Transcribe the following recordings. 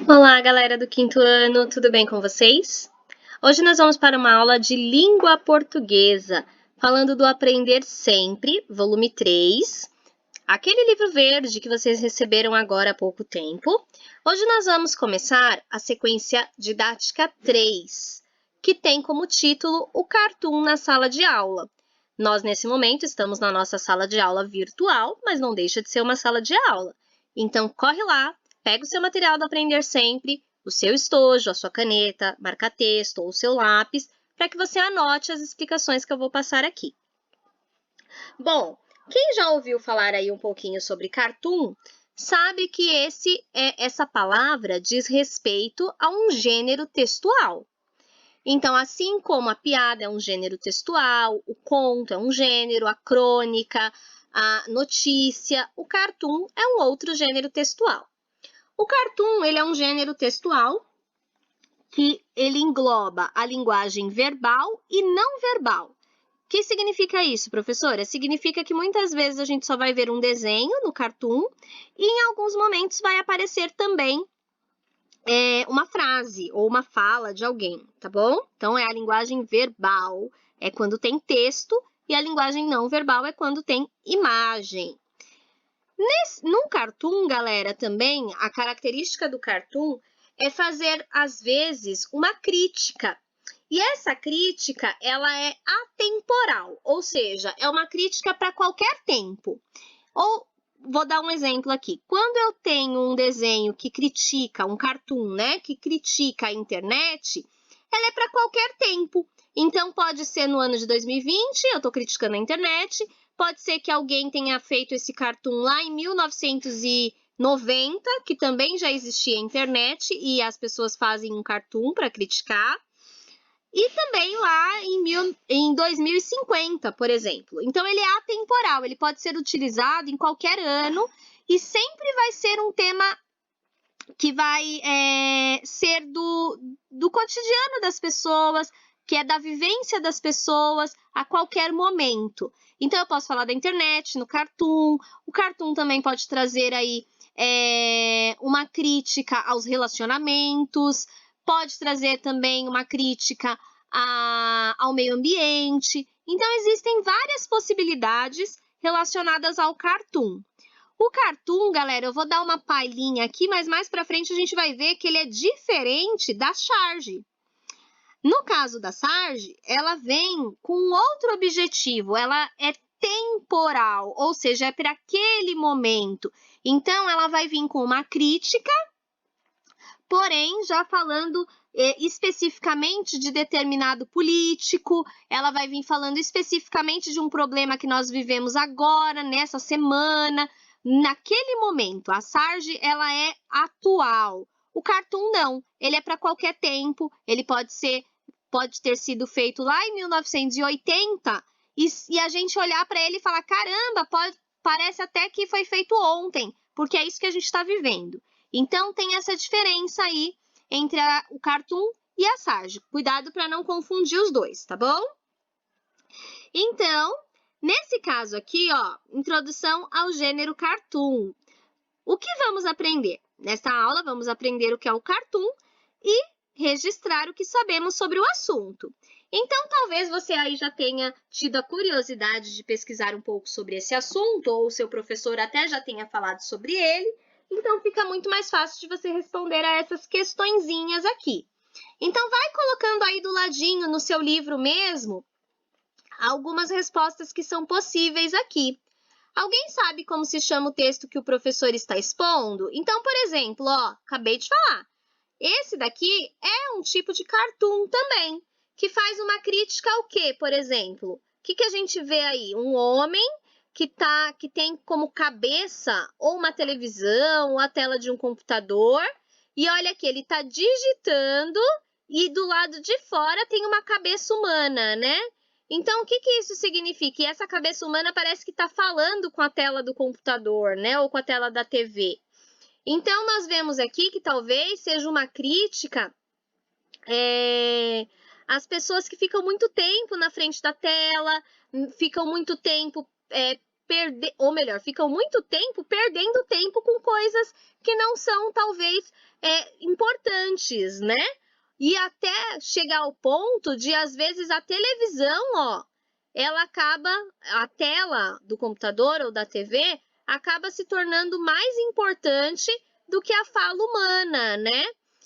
Olá, galera do quinto ano, tudo bem com vocês? Hoje nós vamos para uma aula de língua portuguesa, falando do Aprender Sempre, volume 3, aquele livro verde que vocês receberam agora há pouco tempo. Hoje nós vamos começar a sequência didática 3, que tem como título o Cartoon na sala de aula. Nós, nesse momento, estamos na nossa sala de aula virtual, mas não deixa de ser uma sala de aula. Então, corre lá, pega o seu material do Aprender Sempre, o seu estojo, a sua caneta, marca-texto ou o seu lápis, para que você anote as explicações que eu vou passar aqui. Bom, quem já ouviu falar aí um pouquinho sobre cartoon, sabe que essa palavra diz respeito a um gênero textual. Então, assim como a piada é um gênero textual, o conto é um gênero, a crônica, a notícia, o cartoon é um outro gênero textual. O cartoon, ele é um gênero textual que ele engloba a linguagem verbal e não verbal. O que significa isso, professora? Significa que muitas vezes a gente só vai ver um desenho no cartoon e em alguns momentos vai aparecer também uma frase ou uma fala de alguém, tá bom? Então, é a linguagem verbal, é quando tem texto, e a linguagem não verbal é quando tem imagem. No cartoon, galera, também, a característica do cartoon é fazer, às vezes, uma crítica. E essa crítica, ela é atemporal, ou seja, é uma crítica para qualquer tempo. Ou, vou dar um exemplo aqui. Quando eu tenho um desenho que critica, um cartoon, né, que critica a internet, ela é para qualquer tempo. Então, pode ser no ano de 2020, eu estou criticando a internet, pode ser que alguém tenha feito esse cartoon lá em 1990, que também já existia a internet, e as pessoas fazem um cartoon para criticar. E também lá em 2050, por exemplo. Então, ele é atemporal, ele pode ser utilizado em qualquer ano e sempre vai ser um tema que vai ser do cotidiano das pessoas, que é da vivência das pessoas a qualquer momento. Então, eu posso falar da internet, no cartoon. O cartoon também pode trazer aí uma crítica aos relacionamentos, pode trazer também uma crítica ao meio ambiente. Então, existem várias possibilidades relacionadas ao cartoon. O cartoon, galera, eu vou dar uma palhinha aqui, mas mais pra frente a gente vai ver que ele é diferente da charge. No caso da charge, ela vem com outro objetivo, ela é temporal, ou seja, é para aquele momento. Então, ela vai vir com uma crítica, porém, já falando especificamente de determinado político, ela vai vir falando especificamente de um problema que nós vivemos agora, nessa semana, naquele momento. A sarge, ela é atual. O cartoon não, ele é para qualquer tempo, ele pode ter sido feito lá em 1980 e a gente olhar para ele e falar, caramba, parece até que foi feito ontem, porque é isso que a gente está vivendo. Então, tem essa diferença aí entre o cartoon e a sarge. Cuidado para não confundir os dois, tá bom? Então, nesse caso aqui, ó, introdução ao gênero cartoon. O que vamos aprender? Nesta aula, vamos aprender o que é o cartoon e registrar o que sabemos sobre o assunto. Então, talvez você aí já tenha tido a curiosidade de pesquisar um pouco sobre esse assunto, ou o seu professor até já tenha falado sobre ele. Então, fica muito mais fácil de você responder a essas questõezinhas aqui. Então, vai colocando aí do ladinho no seu livro mesmo algumas respostas que são possíveis aqui. Alguém sabe como se chama o texto que o professor está expondo? Então, por exemplo, ó, acabei de falar. Esse daqui é um tipo de cartoon também, que faz uma crítica ao quê, por exemplo? O que a gente vê aí? Um homem que tem como cabeça ou uma televisão ou a tela de um computador. E olha aqui, ele está digitando e do lado de fora tem uma cabeça humana, né? Então, o que isso significa? E essa cabeça humana parece que está falando com a tela do computador, né? Ou com a tela da TV. Então, nós vemos aqui que talvez seja uma crítica às pessoas que ficam muito tempo na frente da tela, ficam muito tempo ficam muito tempo perdendo tempo com coisas que não são, talvez, importantes, né? E até chegar ao ponto de, às vezes, a televisão, ó, a tela do computador ou da TV acaba se tornando mais importante do que a fala humana, né?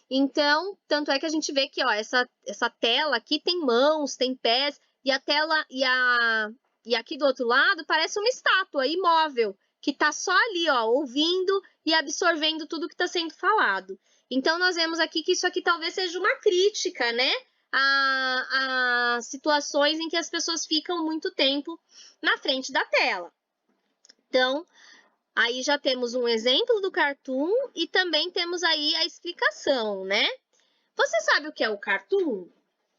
Então, tanto é que a gente vê que, ó, essa tela aqui tem mãos, tem pés, e a tela e aqui do outro lado parece uma estátua imóvel, que tá só ali, ó, ouvindo e absorvendo tudo que está sendo falado. Então, nós vemos aqui que isso aqui talvez seja uma crítica, né? A situações em que as pessoas ficam muito tempo na frente da tela. Então, aí já temos um exemplo do cartoon e também temos aí a explicação, né? Você sabe o que é o cartoon?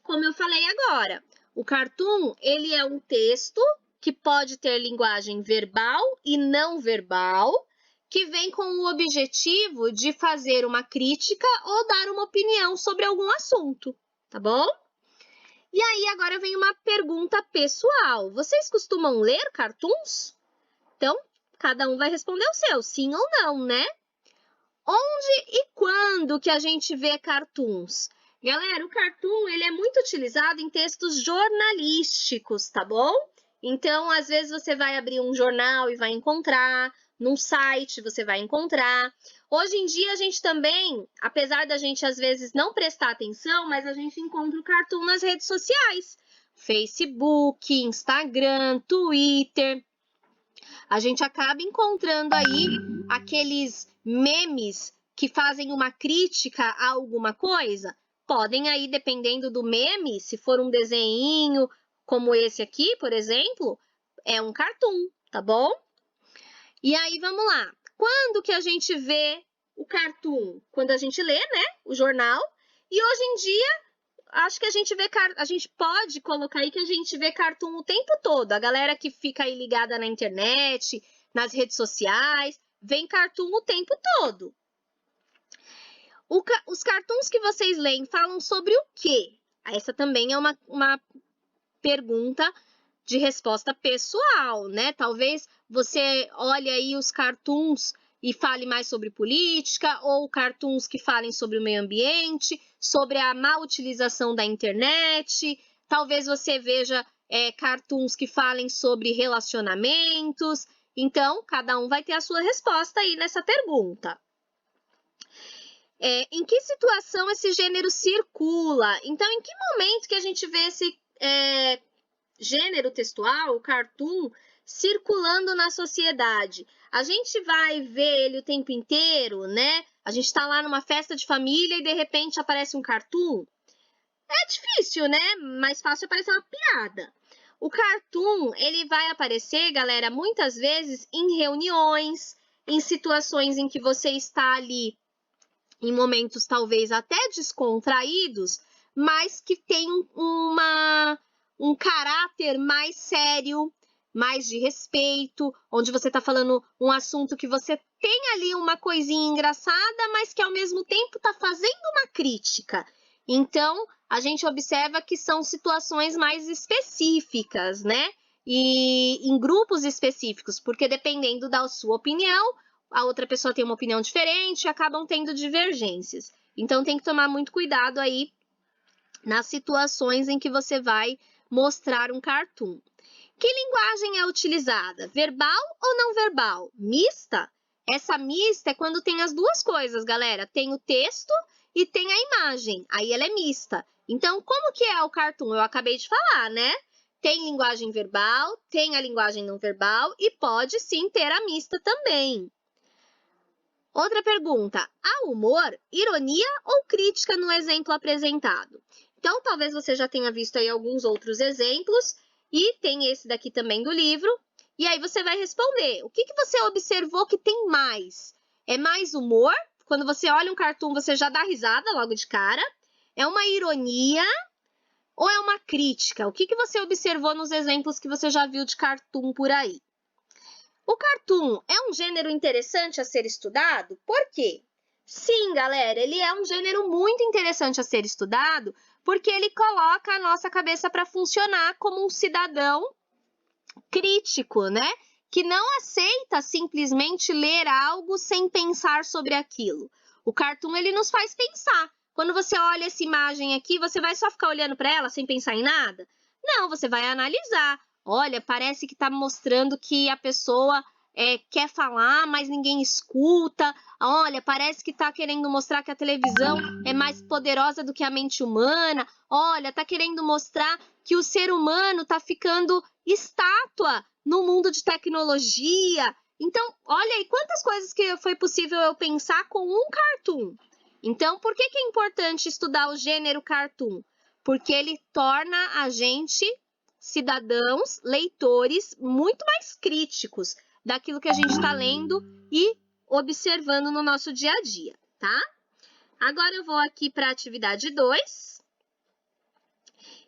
Como eu falei agora, o cartoon, ele é um texto que pode ter linguagem verbal e não verbal, que vem com o objetivo de fazer uma crítica ou dar uma opinião sobre algum assunto, tá bom? E aí, agora vem uma pergunta pessoal. Vocês costumam ler cartoons? Então, cada um vai responder o seu, sim ou não, né? Onde e quando que a gente vê cartoons? Galera, o cartoon, ele é muito utilizado em textos jornalísticos, tá bom? Então, às vezes você vai abrir um jornal e vai encontrar, num site você vai encontrar. Hoje em dia a gente também, apesar da gente às vezes não prestar atenção, mas a gente encontra o cartoon nas redes sociais. Facebook, Instagram, Twitter. A gente acaba encontrando aí aqueles memes que fazem uma crítica a alguma coisa. Podem aí, dependendo do meme, se for um desenho como esse aqui, por exemplo, é um cartoon, tá bom? E aí, vamos lá. Quando que a gente vê o cartoon? Quando a gente lê, né, o jornal. E hoje em dia, acho que a gente pode colocar aí que a gente vê cartoon o tempo todo. A galera que fica aí ligada na internet, nas redes sociais, vê cartoon o tempo todo. Os cartoons que vocês leem falam sobre o quê? Essa também é uma pergunta de resposta pessoal, né? Talvez você olhe aí os cartoons e fale mais sobre política, ou cartoons que falem sobre o meio ambiente, sobre a má utilização da internet. Talvez você veja cartoons que falem sobre relacionamentos. Então, cada um vai ter a sua resposta aí nessa pergunta. Em que situação esse gênero circula? Então, em que momento que a gente vê esse gênero textual, o cartoon, circulando na sociedade? A gente vai ver ele o tempo inteiro, né? A gente tá lá numa festa de família e de repente aparece um cartoon. É difícil, né? Mais fácil aparecer uma piada. O cartoon, ele vai aparecer, galera, muitas vezes em reuniões, em situações em que você está ali em momentos talvez até descontraídos, mas que tem um caráter mais sério, mais de respeito, onde você está falando um assunto que você tem ali uma coisinha engraçada, mas que ao mesmo tempo está fazendo uma crítica. Então, a gente observa que são situações mais específicas, né? E em grupos específicos, porque dependendo da sua opinião, a outra pessoa tem uma opinião diferente e acabam tendo divergências. Então, tem que tomar muito cuidado aí nas situações em que você vai mostrar um cartoon. Que linguagem é utilizada? Verbal ou não verbal? Mista? Essa mista é quando tem as duas coisas, galera. Tem o texto e tem a imagem. Aí ela é mista. Então, como que é o cartoon? Eu acabei de falar, né? Tem linguagem verbal, tem a linguagem não verbal e pode sim ter a mista também. Outra pergunta, há humor, ironia ou crítica no exemplo apresentado? Então, talvez você já tenha visto aí alguns outros exemplos e tem esse daqui também do livro. E aí você vai responder, o que você observou que tem mais? É mais humor? Quando você olha um cartoon, você já dá risada logo de cara? É uma ironia ou é uma crítica? O que você observou nos exemplos que você já viu de cartoon por aí? O cartoon é um gênero interessante a ser estudado? Por quê? Sim, galera, ele é um gênero muito interessante a ser estudado porque ele coloca a nossa cabeça para funcionar como um cidadão crítico, né? que não aceita simplesmente ler algo sem pensar sobre aquilo. O cartoon, ele nos faz pensar. Quando você olha essa imagem aqui, você vai só ficar olhando para ela sem pensar em nada? Não, você vai analisar. Olha, parece que está mostrando que a pessoa quer falar, mas ninguém escuta. Olha, parece que está querendo mostrar que a televisão é mais poderosa do que a mente humana. Olha, está querendo mostrar que o ser humano está ficando estátua no mundo de tecnologia. Então, olha aí quantas coisas que foi possível eu pensar com um cartoon. Então, por que é importante estudar o gênero cartoon? Porque ele torna a gente cidadãos, leitores, muito mais críticos daquilo que a gente está lendo e observando no nosso dia a dia, tá? Agora eu vou aqui para a atividade 2.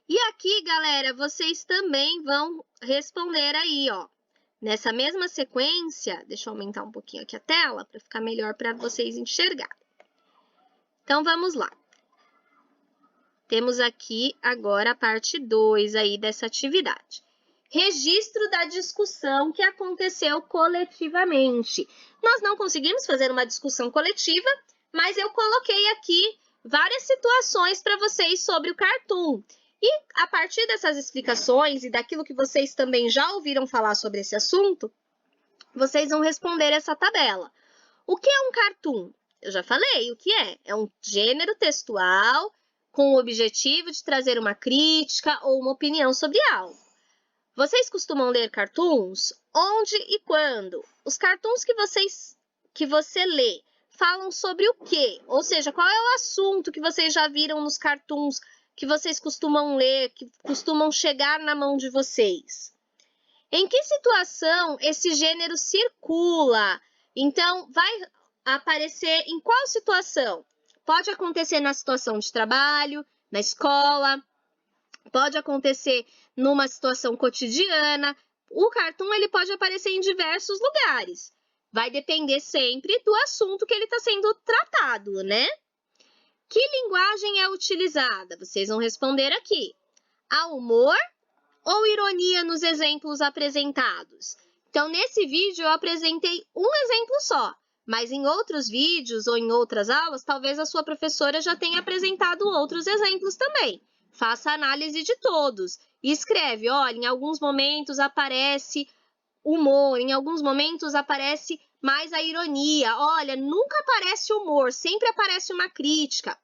E aqui, galera, vocês também vão responder aí, ó. Nessa mesma sequência, deixa eu aumentar um pouquinho aqui a tela para ficar melhor para vocês enxergarem. Então, vamos lá. Temos aqui agora a parte 2 aí dessa atividade. Registro da discussão que aconteceu coletivamente. Nós não conseguimos fazer uma discussão coletiva, mas eu coloquei aqui várias situações para vocês sobre o cartoon. E a partir dessas explicações e daquilo que vocês também já ouviram falar sobre esse assunto, vocês vão responder essa tabela. O que é um cartoon? Eu já falei o que é. É um gênero textual com o objetivo de trazer uma crítica ou uma opinião sobre algo. Vocês costumam ler cartoons? Onde e quando? Os cartoons que você lê falam sobre o quê? Ou seja, qual é o assunto que vocês já viram nos cartoons que vocês costumam ler, que costumam chegar na mão de vocês? Em que situação esse gênero circula? Então, vai aparecer em qual situação? Pode acontecer na situação de trabalho, na escola, pode acontecer numa situação cotidiana. O cartoon ele pode aparecer em diversos lugares. Vai depender sempre do assunto que ele está sendo tratado, né? Que linguagem é utilizada? Vocês vão responder aqui. Há humor ou ironia nos exemplos apresentados? Então, nesse vídeo eu apresentei um exemplo só, mas em outros vídeos ou em outras aulas, talvez a sua professora já tenha apresentado outros exemplos também. Faça análise de todos e escreve, olha, em alguns momentos aparece humor, em alguns momentos aparece mais a ironia. Olha, nunca aparece humor, sempre aparece uma crítica.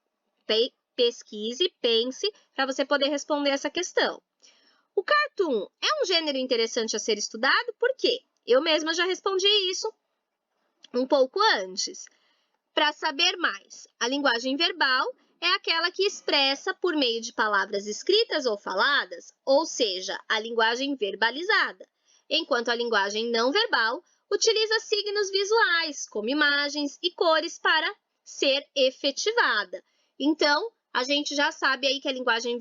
Pesquise, pense, para você poder responder essa questão. O cartoon é um gênero interessante a ser estudado? Por quê? Eu mesma já respondi isso um pouco antes. Para saber mais, a linguagem verbal é aquela que expressa por meio de palavras escritas ou faladas, ou seja, a linguagem verbalizada, enquanto a linguagem não verbal utiliza signos visuais, como imagens e cores, para ser efetivada. Então, a gente já sabe aí que a linguagem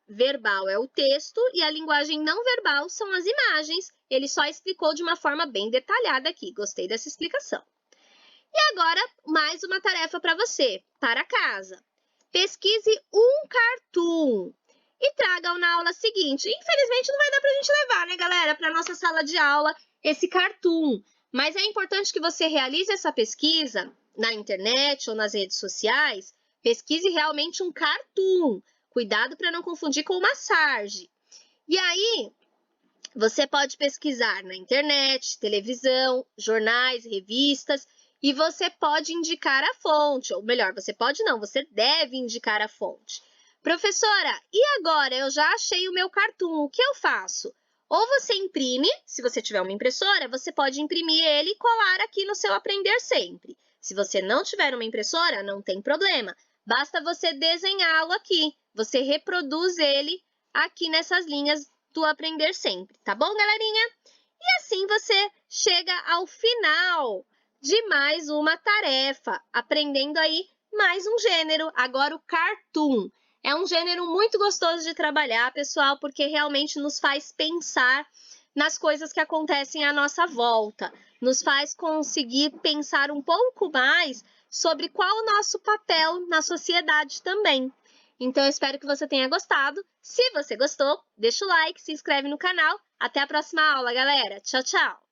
verbal é o texto e a linguagem não verbal são as imagens. Ele só explicou de uma forma bem detalhada aqui. Gostei dessa explicação. E agora, mais uma tarefa para você, para casa. Pesquise um cartoon e traga-o na aula seguinte. Infelizmente, não vai dar para a gente levar, né, galera, para nossa sala de aula esse cartoon. Mas é importante que você realize essa pesquisa na internet ou nas redes sociais. Pesquise realmente um cartoon. Cuidado para não confundir com uma sarge. E aí, você pode pesquisar na internet, televisão, jornais, revistas, e você pode indicar a fonte. Ou melhor, você pode não, você deve indicar a fonte. Professora, e agora eu já achei o meu cartoon, o que eu faço? Ou você imprime, se você tiver uma impressora, você pode imprimir ele e colar aqui no seu Aprender Sempre. Se você não tiver uma impressora, não tem problema. Basta você desenhá-lo aqui. Você reproduz ele aqui nessas linhas do Aprender Sempre, tá bom, galerinha? E assim você chega ao final de mais uma tarefa, aprendendo aí mais um gênero, agora o cartoon. É um gênero muito gostoso de trabalhar, pessoal, porque realmente nos faz pensar nas coisas que acontecem à nossa volta, nos faz conseguir pensar um pouco mais sobre qual o nosso papel na sociedade também. Então, eu espero que você tenha gostado. Se você gostou, deixa o like, se inscreve no canal. Até a próxima aula, galera. Tchau, tchau!